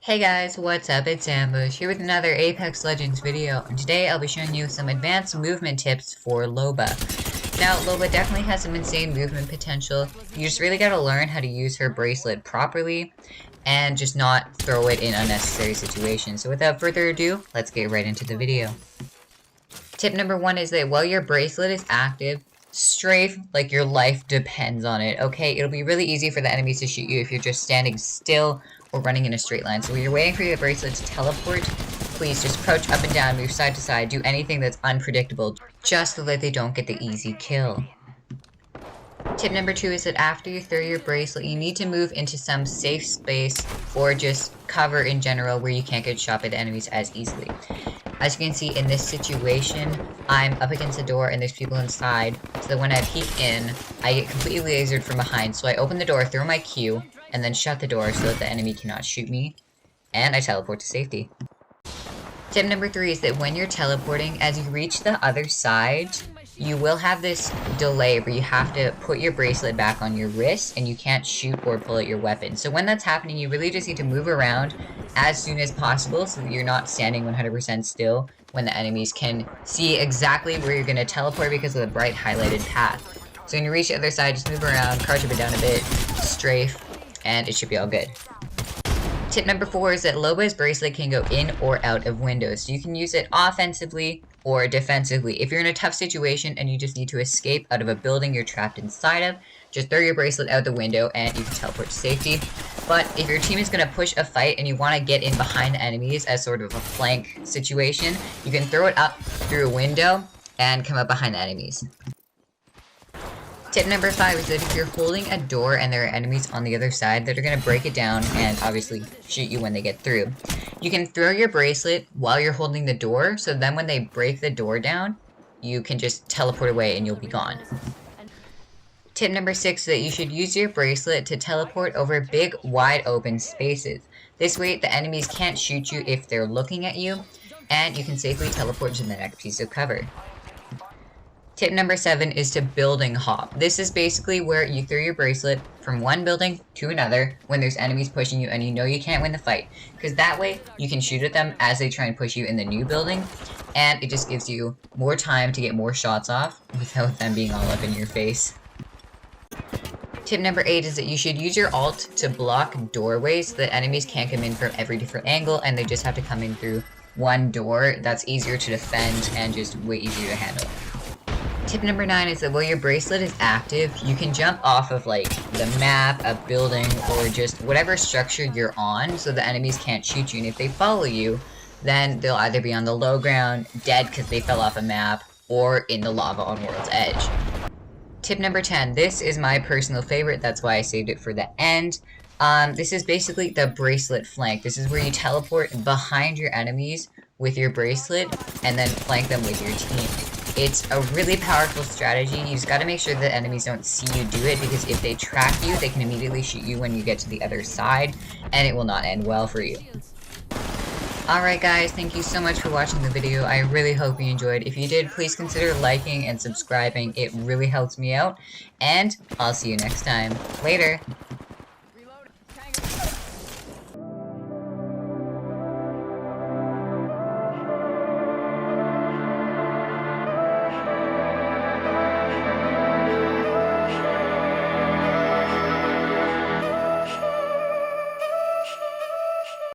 Hey guys, what's up? It's Ambush here with another Apex Legends video, and today I'll be showing you some advanced movement tips for Loba. Now, Loba definitely has some insane movement potential. You just really gotta learn how to use her bracelet properly, and just not throw it in unnecessary situations. So without further ado, let's get right into the video. Tip number 1 is that while your bracelet is active, strafe like your life depends on it, okay? It'll be really easy for the enemies to shoot you if you're just standing still or running in a straight line. So when you're waiting for your bracelet to teleport, please just crouch up and down, move side to side, do anything that's unpredictable, just so that they don't get the easy kill. Tip number 2 is that after you throw your bracelet, you need to move into some safe space or just cover in general where you can't get shot by the enemies as easily. As you can see in this situation, I'm up against the door and there's people inside, so that when I peek in, I get completely lasered from behind. So I open the door, throw my Q, and then shut the door so that the enemy cannot shoot me, and I teleport to safety. Tip number 3 is that when you're teleporting, as you reach the other side, you will have this delay where you have to put your bracelet back on your wrist and you can't shoot or pull out your weapon. So when that's happening, you really just need to move around as soon as possible so that you're not standing 100% still when the enemies can see exactly where you're going to teleport because of the bright highlighted path. So when you reach the other side, just move around, crouch up and down a bit, strafe, and it should be all good. Tip number 4 is that Loba's bracelet can go in or out of windows, so you can use it offensively or defensively. If you're in a tough situation and you just need to escape out of a building you're trapped inside of, just throw your bracelet out the window and you can teleport to safety. But if your team is going to push a fight and you want to get in behind the enemies as sort of a flank situation, you can throw it up through a window and come up behind the enemies. Tip number 5 is that if you're holding a door and there are enemies on the other side that are going to break it down and obviously shoot you when they get through, you can throw your bracelet while you're holding the door, so then when they break the door down, you can just teleport away and you'll be gone. Tip number 6 is that you should use your bracelet to teleport over big, wide open spaces. This way, the enemies can't shoot you if they're looking at you, and you can safely teleport to the next piece of cover. Tip number 7 is to building hop. This is basically where you throw your bracelet from one building to another when there's enemies pushing you and you know you can't win the fight. Because that way, you can shoot at them as they try and push you in the new building, and it just gives you more time to get more shots off without them being all up in your face. Tip number 8 is that you should use your ult to block doorways so that enemies can't come in from every different angle and they just have to come in through one door. That's easier to defend and just way easier to handle. Tip number 9 is that while your bracelet is active, you can jump off of like the map, a building, or just whatever structure you're on so the enemies can't shoot you. And if they follow you, then they'll either be on the low ground, dead because they fell off a map, or in the lava on World's Edge. Tip number 10, this is my personal favorite, that's why I saved it for the end. This is basically the Bracelet Flank. This is where you teleport behind your enemies with your bracelet and then flank them with your team. It's a really powerful strategy. You just gotta make sure that enemies don't see you do it, because if they track you, they can immediately shoot you when you get to the other side, and it will not end well for you. Alright guys, thank you so much for watching the video. I really hope you enjoyed. If you did, please consider liking and subscribing. It really helps me out, and I'll see you next time. Later!